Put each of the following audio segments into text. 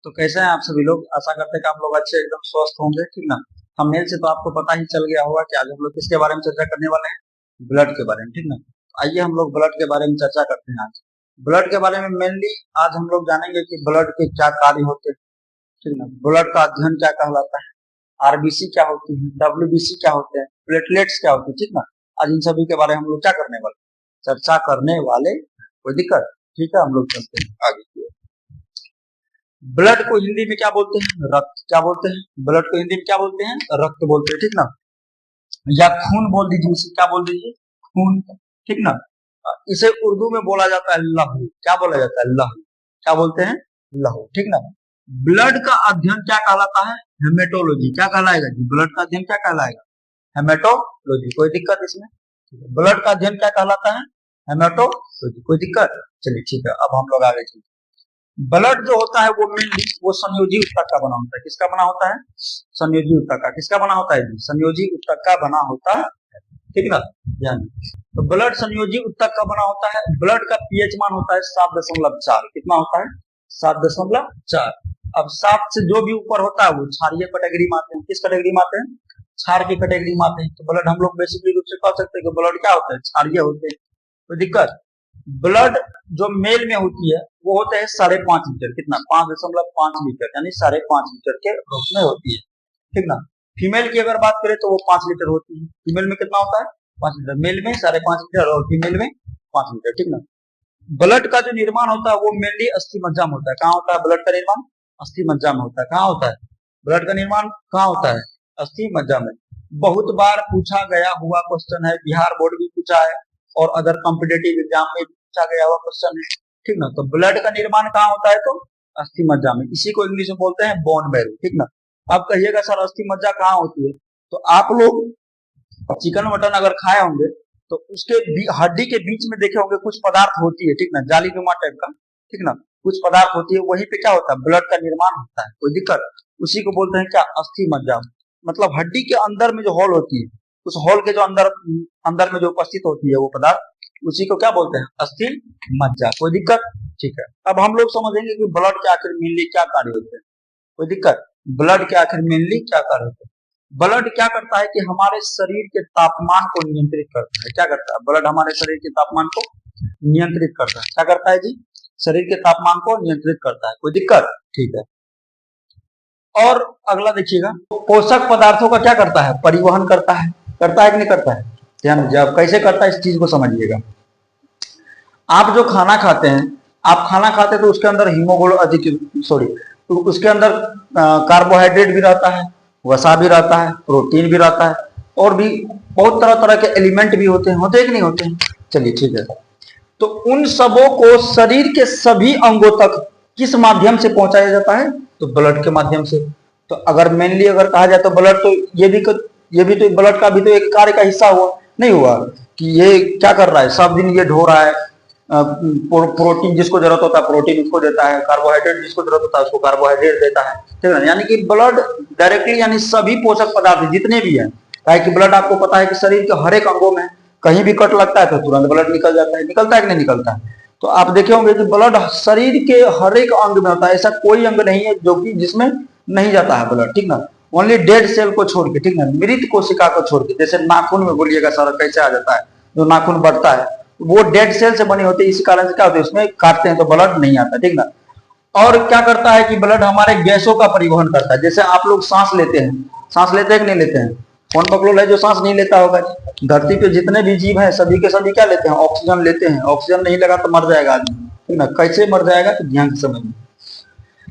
तो कैसे हैं आप सभी लोग। आशा करते हैं कि आप लोग अच्छे एकदम स्वस्थ होंगे, ठीक ना। थंबनेल से तो आपको पता ही चल गया होगा कि आज हम लोग किसके बारे में चर्चा करने वाले हैं, ब्लड के बारे में, ठीक ना। आइए हम लोग ब्लड के बारे में चर्चा करते हैं। आज ब्लड के बारे में मेनली आज हम लोग जानेंगे कि ब्लड के क्या कार्य होते हैं, ठीक ना। ब्लड का अध्ययन क्या कहलाता है, आरबीसी क्या होती है, डब्ल्यूबीसी क्या होते हैं, प्लेटलेट्स क्या होती है, ठीक ना। आज इन सभी के बारे में हम लोग क्या करने वाले, चर्चा करने वाले। कोई दिक्कत? ठीक है, हम लोग चलते हैं आगे की ओर। ब्लड को हिंदी में क्या बोलते हैं, रक्त। क्या बोलते हैं? ब्लड को हिंदी में क्या बोलते हैं, रक्त बोलते हैं, ठीक ना। या खून बोल दीजिए, इसे क्या बोल दीजिए, खून, ठीक ना। इसे उर्दू में बोला जाता है लहू। क्या बोला जाता है? लहू। क्या बोलते हैं? लहू, ठीक ना। ब्लड का अध्ययन क्या कहलाता है? हेमेटोलॉजी। क्या कहलाएगा जी? ब्लड का अध्ययन क्या कहलाएगा? हेमेटोलॉजी। कोई दिक्कत इसमें? ब्लड का अध्ययन क्या कहलाता है? हेमेटोलॉजी। कोई दिक्कत? चलिए ठीक है, अब हम लोग आगे चलते हैं। ब्लड जो होता है वो मेनली वो संयोजी ऊतक का बना होता है। किसका बना होता है? संयोजी ऊतक का। किसका बना होता है जी? संयोजी ऊतक का बना होता है, ठीक ना। ध्यान, तो ब्लड संयोजी ऊतक का बना होता है। ब्लड का पीएच मान होता है 7.4। कितना होता है? 7.4। अब 7 से जो भी ऊपर होता है वो क्षारीय कैटेगरी में आते हैं। किस कैटेगरी में आते हैं? क्षार की कैटेगरी में आते हैं। तो ब्लड हम लोग बेसिकली रूप से कह सकते हैं कि ब्लड क्या होता है? क्षारीय होते हैं। कोई दिक्कत? ब्लड जो मेल में होती है वो होते हैं 5.5 लीटर। कितना? 5.5 लीटर, यानी 5.5 लीटर के रूप में होती है, ठीक ना। फीमेल की अगर बात करें तो वो 5 लीटर होती है। फीमेल में कितना होता है? 5 लीटर। मेल में 5.5 लीटर और फीमेल में 5 लीटर, ठीक ना। ब्लड का जो निर्माण होता है वो मेनली अस्थि मज्जा में होता है। कहाँ होता है ब्लड का निर्माण? अस्थि मज्जा में होता है। कहाँ होता है ब्लड का निर्माण? कहाँ होता है? अस्थि मज्जा में। बहुत बार पूछा गया हुआ क्वेश्चन है, बिहार बोर्ड भी पूछा है और अदर कॉम्पिटेटिव एग्जाम में पूछा गया हुआ क्वेश्चन है, ठीक ना। तो ब्लड का निर्माण कहाँ होता है? तो अस्थि मज्जा में। इसी को इंग्लिश में बोलते हैं बोन मैरो, ठीक ना। अब कहिएगा सर अस्थि मज्जा कहाँ होती है? तो आप लोग चिकन मटन अगर खाए होंगे तो उसके हड्डी के बीच में देखे होंगे कुछ पदार्थ होती है, ठीक ना, जालीनुमा टाइप का, ठीक ना। कुछ पदार्थ होती है, वहीं पे क्या होता है? ब्लड का निर्माण होता है। कोई दिक्कत? उसी को बोलते हैं क्या? अस्थि मज्जा। मतलब हड्डी के अंदर में जो हॉल होती है, उस हॉल के जो अंदर में जो उपस्थित होती है वो पदार्थ, उसी को क्या बोलते हैं? अस्थि मज्जा। कोई दिक्कत? ठीक है, अब हम लोग समझेंगे कि ब्लड के आखिर मेनली क्या कार्य होते हैं। कोई दिक्कत? ब्लड के आखिर मेनली क्या कार्य होते हैं? ब्लड क्या करता है कि हमारे शरीर के तापमान को नियंत्रित करता है। क्या करता है? ब्लड हमारे शरीर के तापमान को नियंत्रित करता है। क्या करता है जी? शरीर के तापमान को नियंत्रित करता है। कोई दिक्कत? ठीक है। और अगला देखिएगा, पोषक पदार्थों का क्या करता है? परिवहन करता है। करता है कि नहीं करता है? ध्यान दीजिए, अब कैसे करता है इस चीज को समझिएगा। आप जो खाना खाते हैं, आप खाना खाते हैं तो उसके अंदर तो उसके अंदर कार्बोहाइड्रेट भी रहता है, वसा भी रहता है, प्रोटीन भी रहता है, और भी बहुत तरह तरह के एलिमेंट भी होते हैं। होते हैं कि नहीं होते हैं? चलिए ठीक है। तो उन सबों को शरीर के सभी अंगों तक किस माध्यम से पहुंचाया जाता है? तो ब्लड के माध्यम से। तो अगर मेनली अगर कहा जाए तो ब्लड तो ये भी तो ब्लड का भी तो एक कार्य का हिस्सा हुआ, नहीं हुआ कि ये क्या कर रहा है? सब दिन ये ढो रहा है, प्रोटीन जिसको जरूरत होता है प्रोटीन उसको देता है, कार्बोहाइड्रेट जिसको जरूरत होता है उसको कार्बोहाइड्रेट देता है, ठीक है। यानी कि ब्लड डायरेक्टली यानी सभी पोषक पदार्थ जितने भी हैं, काहे कि ब्लड आपको पता है कि शरीर के हर एक अंगों में कहीं भी कट लगता है तो तुरंत ब्लड निकल जाता है। निकलता है कि नहीं निकलता है? तो आप देखे होंगे कि ब्लड शरीर के हर एक अंग में होता है। ऐसा कोई अंग नहीं है जो कि जिसमें नहीं जाता है ब्लड, ठीक ना। ओनली डेड सेल को छोड़ के, ठीक ना, मृत कोशिका को छोड़ के। जैसे नाखून में बोलिएगा सर कैसे आ जाता है? जो नाखून बढ़ता है वो डेड सेल से बनी होती है, इसी कारण से क्या होता है उसमें काटते हैं तो ब्लड नहीं आता, ठीक ना। और क्या करता है कि ब्लड हमारे गैसों का परिवहन करता है। जैसे आप लोग सांस लेते हैं, सांस लेते हैं कि नहीं लेते हैं? कौन बकलोल है जो सांस नहीं लेता होगा? धरती पे जितने भी जीव हैं सभी के सभी क्या लेते हैं? ऑक्सीजन लेते हैं। ऑक्सीजन नहीं लगा तो मर जाएगा आदमी, ठीक ना। कैसे मर जाएगा? तो ध्यान से समझिए।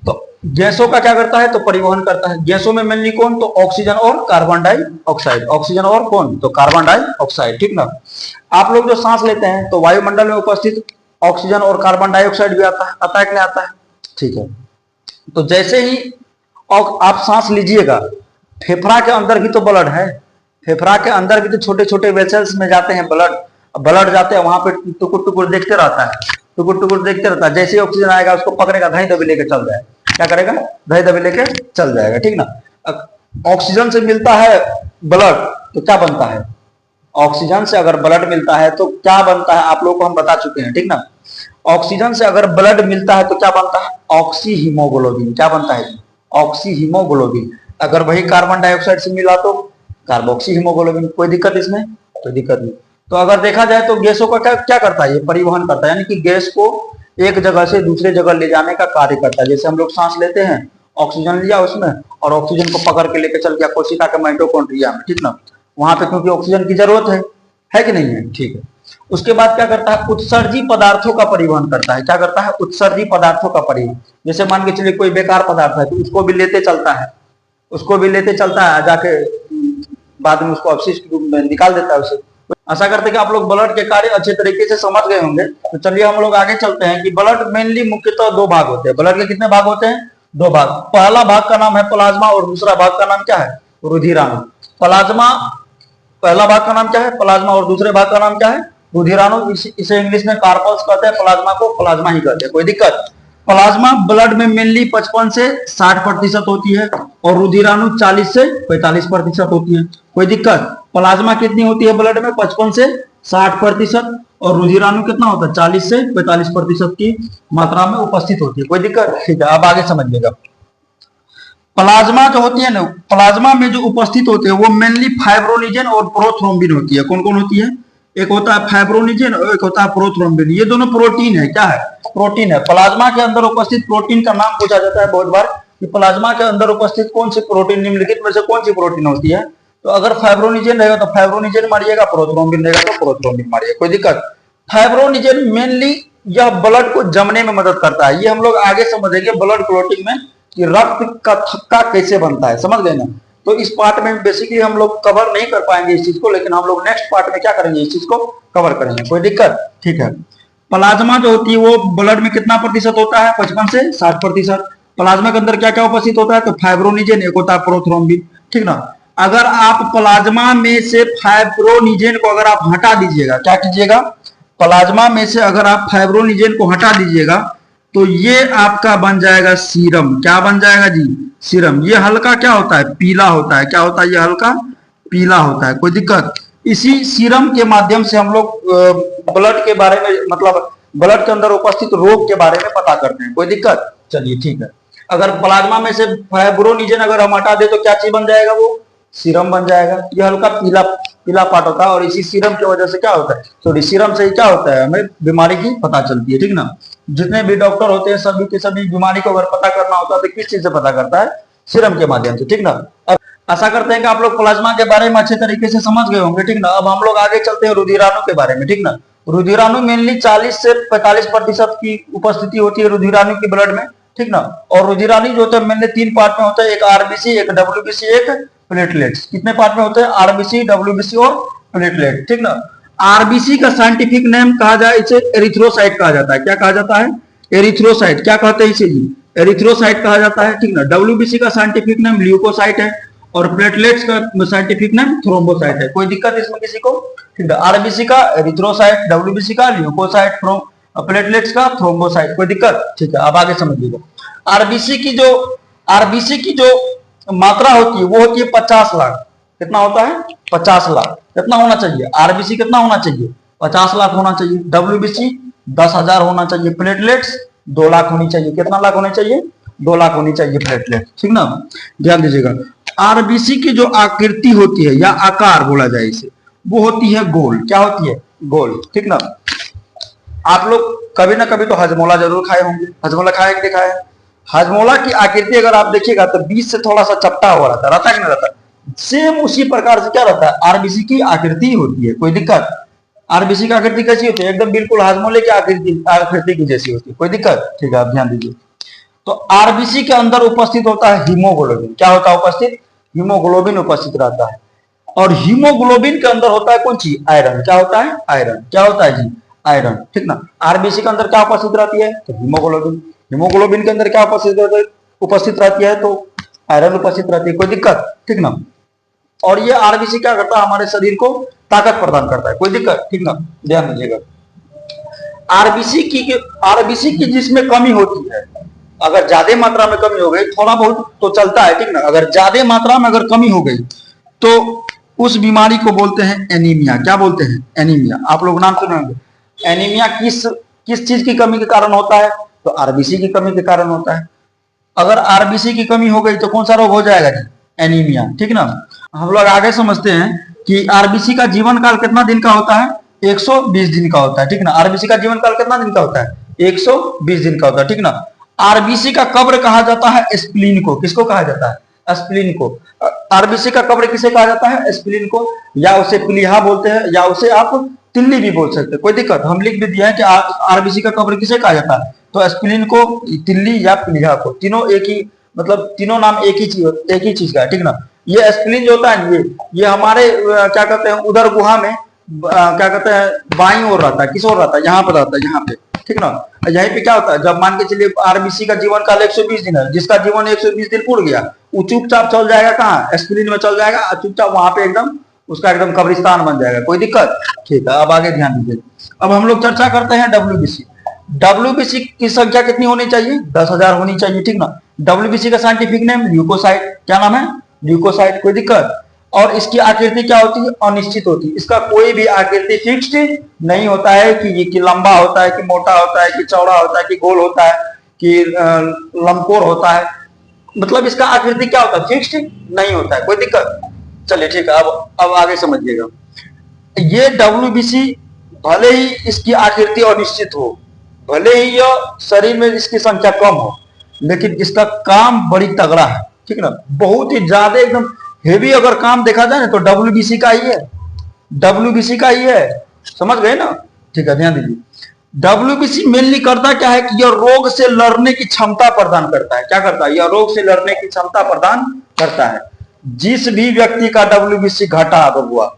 तो गैसों का क्या करता है? तो परिवहन करता है। गैसों में मेनली कौन? तो ऑक्सीजन और कार्बन डाइऑक्साइड। ऑक्सीजन और कौन? तो कार्बन डाइऑक्साइड, ठीक ना। आप लोग जो सांस लेते हैं तो वायुमंडल में उपस्थित ऑक्सीजन और कार्बन डाइऑक्साइड भी आता है कि नहीं आता है? ठीक है। तो जैसे ही आप सांस लीजिएगा, फेफड़ा के अंदर भी तो ब्लड है। फेफड़ा के अंदर भी तो छोटे छोटे वेसल्स में जाते हैं ब्लड जाते हैं, वहां पे टुकुर टुकुर देखते रहता है, टुकुर टुकुर देखते रहता है। जैसे ही ऑक्सीजन आएगा उसको पकड़ेगा, धई दबी लेके चल जाएगा। क्या करेगा? धई दबी लेके चल जाएगा, ठीक ना। ऑक्सीजन से मिलता है ब्लड तो क्या बनता है? ऑक्सीजन से अगर ब्लड मिलता है तो क्या बनता है, आप लोगों को हम बता चुके हैं, ठीक ना। ऑक्सीजन से अगर ब्लड मिलता है तो क्या बनता है, ऑक्सी हीमोग्लोबिन। क्या बनता है, ऑक्सी हीमोग्लोबिन। अगर वही कार्बन डाइऑक्साइड से मिला तो कार्बोक्सी हीमोग्लोबिन। कोई दिक्कत इसमें, कोई दिक्कत नहीं। तो अगर देखा जाए तो गैसों का क्या क्या करता है, ये परिवहन करता है, यानी कि गैस को एक जगह से दूसरे जगह ले जाने का कार्य करता है। जैसे हम लोग सांस लेते हैं, ऑक्सीजन लिया उसमें और ऑक्सीजन को पकड़ के लेकर चल गया कोशिका के माइटोकॉन्ड्रिया में, ठीक ना। वहां पे क्योंकि ऑक्सीजन की जरूरत है कि नहीं है, ठीक है। उसके बाद क्या करता है, उत्सर्जी पदार्थों का परिवहन करता है। क्या करता है, उत्सर्जी पदार्थों का परिवहन। जैसे मान के चलिए कोई बेकार पदार्थ है तो उसको भी लेते चलता है, उसको भी लेते चलता है, जाके बाद में उसको अपशिष्ट रूप में निकाल देता है उसे। आशा करते हैं कि आप लोग ब्लड के कार्य अच्छे तरीके से समझ गए होंगे। तो चलिए हम लोग आगे चलते हैं कि ब्लड मेनली मुख्यतः दो भाग होते हैं। ब्लड के कितने भाग होते हैं, दो भाग। पहला भाग का नाम है प्लाज्मा और दूसरा भाग का नाम क्या है, रुधिराणु। प्लाज्मा, पहला भाग का नाम क्या है, प्लाज्मा, और दूसरे भाग का नाम क्या है, रुधिराणु। इसे इंग्लिश में कार्पल्स कहते हैं, प्लाज्मा को प्लाज्मा ही कहते हैं। कोई दिक्कत, प्लाज्मा ब्लड में मेनली 55 से 60% होती है और रुधिराणु 40 से 45% होती है। कोई दिक्कत, प्लाज्मा कितनी होती है ब्लड में, 55 से 60%, और रुधिराणु कितना होता है, 40 से 45% की मात्रा में उपस्थित होती है। कोई दिक्कत, ठीक है। अब आगे समझिएगा, प्लाज्मा जो होती है ना, प्लाज्मा में जो उपस्थित होते हैं वो मेनली फाइब्रोनिजन और प्रोथ्रोम्बिन होती है। कौन कौन होती है, एक होता है फाइब्रोनिजन और एक होता है प्रोथ्रोम्बिन। ये दोनों प्रोटीन है। क्या है, प्रोटीन है। प्लाज्मा के अंदर उपस्थित प्रोटीन का नाम पूछा जाता है बहुत बार कि प्लाज्मा के अंदर उपस्थित कौन सी प्रोटीन, निम्नलिखित में से कौन सी प्रोटीन होती है। तो अगर फाइब्रोनिजन रहेगा तो फाइब्रोनिजन मारिएगा, प्रोथ्रोम्बिन रहेगा तो प्रोथ्रोम्बिन मारिएगा। कोई दिक्कत, फाइब्रोनिजन मेनली यह ब्लड को जमने में मदद करता है। ये हम लोग आगे समझेंगे ब्लड क्लॉटिंग में कि रक्त का थक्का कैसे बनता है, समझ गए ना। तो इस पार्ट में बेसिकली हम लोग कवर नहीं कर पाएंगे इस चीज को, लेकिन हम लोग नेक्स्ट पार्ट में क्या करेंगे, इस चीज को कवर करेंगे। कोई दिक्कत, ठीक है। प्लाज्मा जो होती है वो ब्लड में कितना प्रतिशत होता है, 55 से 60%। प्लाज्मा के अंदर क्या क्या उपस्थित होता है, तो फाइब्रोनिजन, एक होता है प्रोथ्रोम्बिन, ठीक ना। अगर आप प्लाज्मा में से फाइब्रोनिजन को अगर आप हटा दीजिएगा, क्या कीजिएगा, प्लाज्मा में से अगर आप फाइब्रोनिजन को हटा दीजिएगा तो ये आपका बन जाएगा सीरम। क्या बन जाएगा जी, सीरम। ये हल्का क्या होता है, पीला होता है। क्या होता है, ये हल्का पीला होता है। कोई दिक्कत, इसी सीरम के माध्यम से हम लोग ब्लड के बारे में, मतलब ब्लड के अंदर उपस्थित रोग के बारे में पता करते हैं। कोई दिक्कत, चलिए ठीक है। अगर प्लाज्मा में से फाइब्रोनिजन अगर हम हटा दे तो क्या चीज बन जाएगा, वो सीरम बन जाएगा। ये हल्का पीला पीला पार्ट होता है और इसी सीरम की वजह से क्या होता है, सॉरी सीरम से क्या होता है, हमें बीमारी की पता चलती है, ठीक ना। जितने भी डॉक्टर होते हैं सभी के सभी बीमारी को अगर पता करना होता है तो किस चीज से पता करता है, सीरम के माध्यम से, ठीक ना। अब आशा करते हैं कि आप लोग प्लाज्मा के बारे में अच्छे तरीके से समझ गए होंगे, ठीक ना। अब हम लोग आगे चलते हैं रुधिराणु के बारे में, ठीक ना। रुधिराणु मेनली 40 से 45% की उपस्थिति होती है रुधिराणु की ब्लड में, ठीक ना। और रुधिराणु जो होता है मेनली 3 पार्ट में होता है, एक आरबीसी, एक डब्ल्यूबीसी, एक प्लेटलेट्स। कितने पार्ट में होते हैं, आरबीसी, डब्ल्यूबीसी और प्लेटलेट, ठीक ना। आरबीसी का साइंटिफिक नेम कहा जाए, इसे एरिथ्रोसाइट कहा जाता है। क्या कहा जाता है, एरिथ्रोसाइट। क्या कहते हैं इसे जी, एरिथ्रोसाइट कहा जाता है, ठीक ना। डब्ल्यूबीसी का साइंटिफिक नेम ल्यूकोसाइट है और प्लेटलेट्स का साइंटिफिक नेम थ्रोम्बोसाइट है। कोई दिक्कत इसमें किसी को, ठीक है। आरबीसी का एरिथ्रोसाइट, डब्ल्यूबीसी का ल्यूकोसाइट, प्लेटलेट्स का थ्रोम्बोसाइट। कोई दिक्कत, ठीक है। अब आगे समझिएगा, आरबीसी की जो मात्रा होती है वो होती है 50 लाख। कितना होता है, 50 लाख। कितना होना चाहिए, आरबीसी कितना होना चाहिए, 50 लाख होना चाहिए। डब्ल्यूबीसी 10,000 होना चाहिए। प्लेटलेट्स 2 लाख होनी चाहिए। कितना लाख होने चाहिए, 2 लाख होनी चाहिए प्लेटलेट, ठीक ना। ध्यान दीजिएगा, आरबीसी की जो आकृति होती है या आकार बोला जाए इसे, वो होती है गोल। क्या होती है, गोल, ठीक ना। आप लोग कभी ना कभी तो हजमोला जरूर खाए होंगे। हजमोला खाए कि नहीं खाए, हजमोला की आकृति अगर आप देखिएगा तो बीच से थोड़ा सा चपटा हुआ रहता है कि नहीं रहता, सेम उसी प्रकार से क्या रहता है, आरबीसी की आकृति होती है। कोई दिक्कत, आरबीसी की आकृति कैसी होती है, एकदम बिल्कुल हाजमोले की आकृति की जैसी होती है। कोई दिक्कत, ठीक है। आप ध्यान दीजिए, तो आरबीसी के अंदर उपस्थित होता है हीमोग्लोबिन। क्या होता है उपस्थित, हीमोग्लोबिन उपस्थित रहता है। और हीमोग्लोबिन के अंदर होता है कौन सी, आयरन। क्या होता है, आयरन। क्या होता है जी, आयरन, ठीक ना। आरबीसी के अंदर क्या उपस्थित रहती है, तो हीमोग्लोबिन। हीमोग्लोबिन के अंदर क्या उपस्थित रहती है, तो आयरन उपस्थित रहती है। कोई दिक्कत, ठीक ना। और ये आरबीसी क्या करता है, हमारे शरीर को ताकत प्रदान करता है। कोई दिक्कत, ठीक ना। ध्यान दीजिएगा, आरबीसी की जिसमें कमी होती है, अगर ज्यादा मात्रा में कमी हो गई, थोड़ा बहुत तो चलता है, ठीक ना। अगर ज्यादा मात्रा में अगर कमी हो गई तो उस बीमारी को बोलते हैं एनीमिया। क्या बोलते हैं? एनीमिया। आप लोग नाम सुने होंगे। एनीमिया किस किस चीज की कमी के कारण होता है? तो आरबीसी की कमी के कारण होता है। अगर आरबीसी की कमी हो गई तो कौन सा रोग हो जाएगा जी? एनीमिया। ठीक ना। हम लोग आगे समझते हैं कि आरबीसी का जीवन काल कितना दिन का होता है? 120 दिन का होता है। ठीक ना। आरबीसी का जीवन काल कितना दिन का होता है? 120 दिन का होता है। ठीक ना। आरबीसी का कब्र कहा जाता है स्प्लीन को। किसको कहा जाता है? स्प्लीन को। आरबीसी का कब्र किसे कहा जाता है? स्प्लीन को। या उसे प्लीहा बोलते हैं, या उसे आप तिल्ली भी बोल सकते हैं, कोई दिक्कत। हम लिख भी दिया है कि आरबीसी का कब्र किसे कहा जाता है? तो स्प्लीन को, तिल्ली या प्लीहा को। तीनों एक ही, मतलब तीनों नाम एक ही चीज का है। ठीक ना। ये स्प्लीन जो होता है, ये हमारे क्या कहते हैं, उदर गुहा में क्या कहते हैं, बाईं ओर रहता है। किस ओर रहता है? यहाँ पर रहता है, यहाँ पे। ठीक ना। यहीं पे क्या होता है, जब मान के चलिए आरबीसी का जीवन काल 120 दिन है, जिसका जीवन 120 दिन पूर्ण गया, वो चुपचाप चल जाएगा कहाँ? स्प्लीन में चल जाएगा, चुपचाप वहां पे एकदम उसका एकदम कब्रिस्तान बन जाएगा। कोई दिक्कत? ठीक है। अब आगे ध्यान दीजिए। अब हम लोग चर्चा करते हैं डब्ल्यूबीसी। डब्ल्यूबीसी की संख्या कितनी होनी चाहिए? 10,000 होनी चाहिए। ठीक ना। डब्ल्यूबीसी का साइंटिफिक नेम ल्यूकोसाइट। क्या नाम है? ल्यूकोसाइट। कोई दिक्कत? और इसकी आकृति क्या होती है? अनिश्चित होती है। इसका कोई भी आकृति फिक्स्ड नहीं होता है कि लंबा होता है, कि मोटा होता है, कि चौड़ा होता है, कि गोल होता है, कि लंबकोर होता है। मतलब इसका आकृति क्या होता है? फिक्स्ड नहीं होता है। कोई दिक्कत? चलिए ठीक है। अब आगे समझिएगा। ये डब्ल्यूबीसी भले ही इसकी आकृति अनिश्चित हो, भले ही यह शरीर में इसकी संख्या कम हो, लेकिन इसका काम बड़ी तगड़ा है। ठीक ना। बहुत ही ज्यादा एकदम हेवी अगर काम देखा जाए ना, तो डब्ल्यूबीसी का ही है। डब्ल्यूबीसी का ही है। समझ गए ना? ठीक है, ध्यान दीजिए। डब्ल्यूबीसी मेनली करता क्या है कि यह रोग से लड़ने की क्षमता प्रदान करता है। क्या करता है? यह रोग से लड़ने की क्षमता प्रदान करता है। जिस भी व्यक्ति का डब्ल्यूबीसी घटा, बबुआ,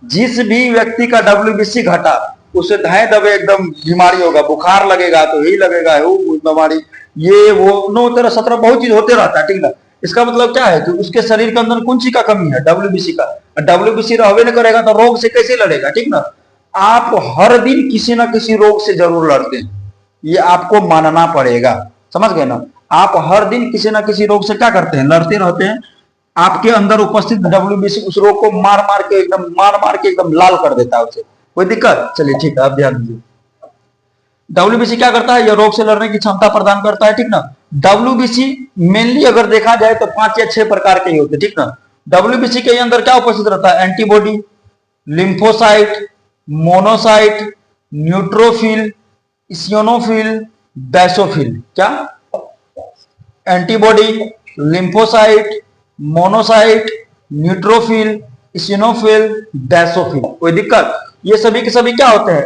जिस भी व्यक्ति का डब्ल्यूबीसी घटा, उसे धाए दबे एकदम बीमारी होगा, बुखार लगेगा तो यही लगेगा, बीमारी, ये वो 9 13 17 बहुत चीज होते रहता है। ठीक ना। इसका मतलब क्या है कि उसके शरीर के अंदर कौन सी का कमी है? डब्ल्यूबीसी का। डब्ल्यूबीसी रहबे नहीं करेगा तो रोग से कैसे लड़ेगा? ठीक ना। आप हर दिन किसी ना किसी रोग से जरूर लड़ते हैं, ये आपको मानना पड़ेगा। समझ गए ना? आप हर दिन किसी ना किसी रोग से क्या करते हैं? लड़ते रहते हैं। आपके अंदर उपस्थित डब्ल्यूबीसी उस रोग को मार मार के एकदम लाल कर देता है उसे। कोई दिक्कत? चलिए ठीक है। अब ध्यान दीजिए। डब्ल्यूबीसी क्या करता है? यह रोग से लड़ने की क्षमता प्रदान करता है। ठीक ना। डब्ल्यूबीसी मेनली अगर देखा जाए तो 5 या 6 प्रकार के ही होते हैं। ठीक ना। डब्ल्यूबीसी के अंदर क्या उपस्थित रहता है? Antibody, lymphocyte, monocyte, neutrophil, eosinophil, basophil. क्या? Antibody, lymphocyte, monocyte, neutrophil, eosinophil, basophil. कोई दिक्कत? ये सभी के सभी क्या होते हैं?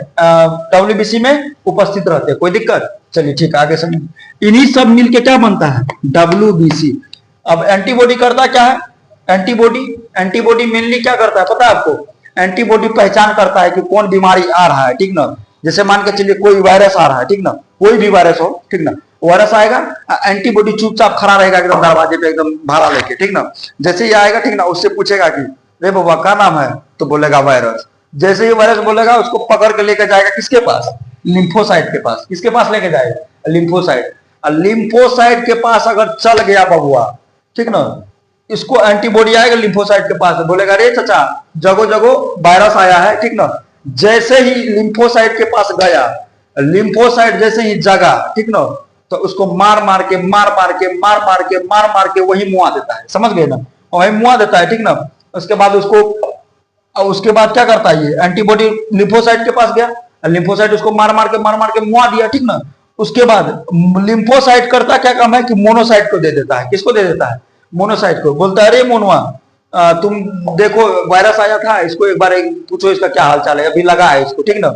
डब्ल्यूबीसी में उपस्थित रहते हैं। कोई दिक्कत? चलिए ठीक है, आगे समझ। इन्हीं सब मिलके क्या बनता है? डब्ल्यूबीसी। अब एंटीबॉडी करता क्या है? एंटीबॉडी मेनली क्या करता है पता है आपको? एंटीबॉडी पहचान करता है कि कौन बीमारी आ रहा है। ठीक ना। जैसे मान के चलिए कोई वायरस आ रहा है। ठीक ना। कोई भी वायरस हो। ठीक ना। वायरस आएगा, एंटीबॉडी चुपचाप खड़ा रहेगा एकदम दरवाजे पे एकदम भाड़ा लेके। ठीक ना। जैसे ही आएगा, ठीक ना, उससे पूछेगा कि रे बाबा क्या नाम है, तो बोलेगा वायरस। जैसे ही वायरस बोलेगा, उसको पकड़ के लेके जाएगा किसके पास? लिम्फोसाइट के पास। किसके पास लेके जाएगा? लिम्फोसाइट। लिम्फोसाइट के पास अगर चल गया बबुआ, ठीक ना, इसको एंटीबॉडी आएगा लिम्फोसाइट के पास, बोलेगा रे चाचा जगो जगो वायरस आया है। ठीक ना। जैसे ही लिम्फोसाइट के पास गया, लिम्फोसाइट जैसे ही जगा, ठीक ना, तो उसको मार मार के वही मुआ देता है। समझ गए ना? वही मुआ देता है। ठीक ना। उसके बाद उसके बाद क्या करता है? ये एंटीबॉडी लिम्फोसाइट के पास गया, लिम्फोसाइट उसको मार मार के मुआ दिया। ठीक ना। उसके बाद लिम्फोसाइट करता क्या काम है कि मोनोसाइट को दे देता है। किसको दे देता है? मोनोसाइट को। बोलता है अरे मोनवा, तुम देखो वायरस आया था, इसको एक बार पूछो इसका क्या हाल चाल है, अभी लगा है इसको। ठीक ना।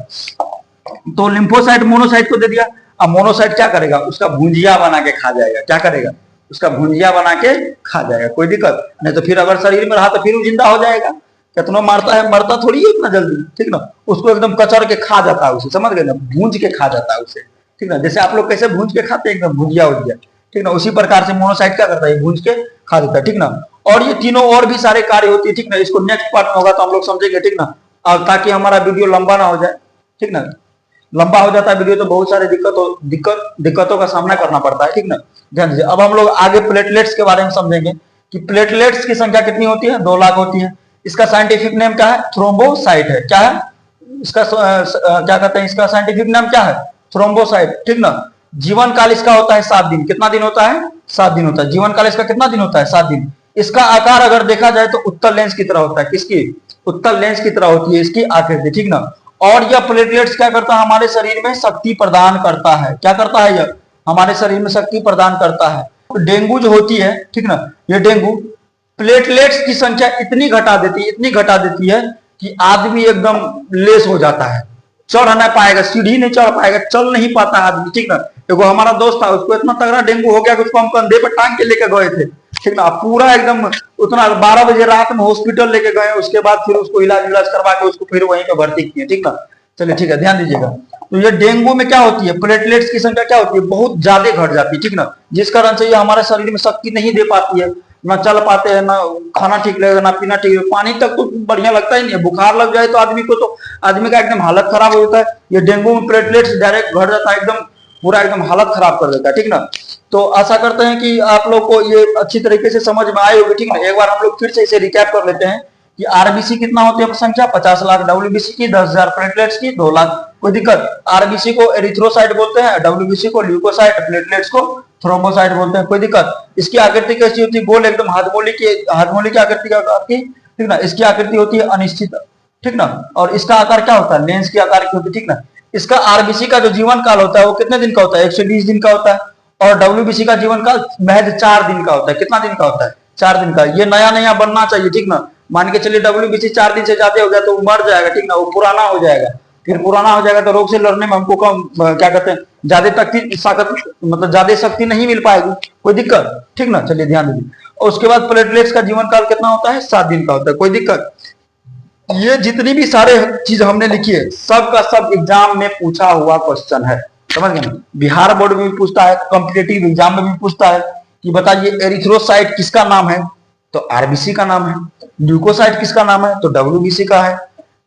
तो लिम्फोसाइट मोनोसाइट को दे दिया। अब मोनोसाइट क्या करेगा? उसका भुंजिया बना के खा जाएगा। क्या करेगा? उसका भुंजिया बना के खा जाएगा। कोई दिक्कत नहीं। तो फिर अगर शरीर में रहा तो फिर वो जिंदा हो जाएगा। कितना मारता है, मरता थोड़ी है इतना जल्दी। ठीक ना। उसको एकदम कचर के खा जाता है उसे। समझ गए ना? भूंज के खा जाता है उसे। ठीक ना। जैसे आप लोग कैसे भूंज के खाते हैं एकदम भुजिया उजिया। ठीक ना। उसी प्रकार से मोनोसाइट क्या करता है? भूंज के खा देता है। ठीक ना। और ये तीनों और भी सारे कार्य होती है। ठीक ना। इसको नेक्स्ट पार्ट में होगा तो हम लोग समझेंगे। ठीक ना। और ताकि हमारा वीडियो लंबा ना हो जाए। ठीक ना। लंबा हो जाता है वीडियो तो बहुत सारे दिक्कतों का सामना करना पड़ता है। ठीक ना। ध्यान दीजिए। अब हम लोग आगे प्लेटलेट्स के बारे में समझेंगे कि प्लेटलेट्स की संख्या कितनी होती है? 2 लाख होती है। इसका साइंटिफिक नेम क्या है? थ्रोम्बोसाइट है। क्या है इसका क्या कहते हैं, इसका साइंटिफिक नाम क्या है? थ्रोम्बोसाइट, ठीक ना। जीवन काल इसका होता है 7 दिन। कितना दिन होता है? 7 दिन होता है। जीवन काल इसका कितना दिन होता है? 7 दिन। इसका आकार अगर देखा जाए तो उत्तल लेंस की तरह होता है। किसकी? उत्तल लेंस की तरह होती है इसकी आकृति, ठीक ना। और यह प्लेटलेट्स क्या करता है? हमारे शरीर में शक्ति प्रदान करता है। क्या करता है? यह हमारे शरीर में शक्ति प्रदान करता है। डेंगू जो होती है, ठीक ना, ये डेंगू प्लेटलेट्स की संख्या इतनी घटा देती है कि आदमी एकदम लेस हो जाता है, चढ़ नहीं पाएगा, सीढ़ी नहीं चढ़ पाएगा, चल नहीं पाता आदमी, ठीक ना। देखो हमारा दोस्त था, उसको इतना तगड़ा डेंगू हो गया कि उसको हम कंधे पर टांग के लेके गए थे, ठीक ना। पूरा एकदम उतना 12 बजे रात में हॉस्पिटल लेके गए, उसके बाद फिर उसको इलाज करवा के उसको फिर वहीं पे भर्ती किए, ठीक ना। चलिए ठीक है, ध्यान दीजिएगा। तो ये डेंगू में क्या होती है? प्लेटलेट्स की संख्या क्या होती है? बहुत ज्यादा घट जाती है, ठीक ना। जिस कारण से ये हमारे शरीर में शक्ति नहीं दे पाती है, ना चल पाते हैं, ना खाना ठीक लगेगा, ना पीना ठीक लगेगा, पानी तक तो बढ़िया लगता ही नहीं है। बुखार लग जाए तो आदमी का एकदम हालत खराब हो जाता है। ये डेंगू में प्लेटलेट्स डायरेक्ट घट जाता है, एकदम पूरा एकदम हालत खराब कर देता है, ठीक ना। तो आशा करते हैं कि आप लोग को ये अच्छी तरीके से समझ में आई होगी, ठीक ना। एक बार हम लोग फिर से इसे रिकैप कर लेते हैं कि आरबीसी कितना होती है संख्या? 50 लाख, डब्ल्यूबीसी की 10,000, प्लेटलेट्स की 2 लाख। कोई दिक्कत? आरबीसी को एरिथ्रोसाइट बोलते हैं, डब्ल्यूबीसी को ल्यूकोसाइट, प्लेटलेट्स को थ्रोम्बोसाइट बोलते हैं। कोई दिक्कत? इसकी आकृति कैसी होती है? गोल एकदम हाथमोली की आकृति की, ठीक ना। इसकी आकृति होती है अनिश्चित, ठीक ना। और इसका आकार क्या होता है? लेंस की आकार की होती है, ठीक ना। इसका आरबीसी का जो जीवन काल होता है वो कितने दिन का होता है? 120 दिन का होता है। और डब्ल्यूबीसी का जीवन काल महज 4 दिन का होता है। कितना दिन का होता है? 4 दिन का। ये नया बनना चाहिए, ठीक ना। मान के चलिए डब्ल्यूबीसी 4 दिन से ज्यादा हो गया तो वो मर जाएगा, ठीक ना, वो पुराना हो जाएगा। फिर पुराना हो जाएगा तो रोग से लड़ने में हमको कम क्या कहते हैं, ज्यादा ताकत मतलब ज्यादा शक्ति नहीं मिल पाएगी। कोई दिक्कत? ठीक ना। चलिए ध्यान दीजिए। और उसके बाद प्लेटलेट्स का जीवन काल कितना होता है? 7 दिन का होता है। कोई दिक्कत? ये जितनी भी सारे चीज हमने लिखी है, सब का सब एग्जाम में पूछा हुआ क्वेश्चन है, समझ गए ना। बिहार बोर्ड में भी पूछता है, कॉम्पिटेटिव एग्जाम में भी पूछता है कि बताइए एरिथ्रोसाइट किसका नाम है? तो आरबीसी का नाम है। ल्यूकोसाइट किसका नाम है? तो डब्ल्यूबीसी का है।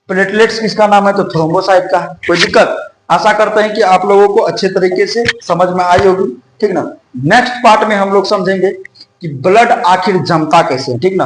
प्लेटलेट्स किसका नाम है? तो थ्रोम्बोसाइट का है। कोई दिक्कत? आशा करते हैं कि आप लोगों को अच्छे तरीके से समझ में आई होगी, ठीक ना। नेक्स्ट पार्ट में हम लोग समझेंगे कि ब्लड आखिर जमता कैसे, ठीक ना।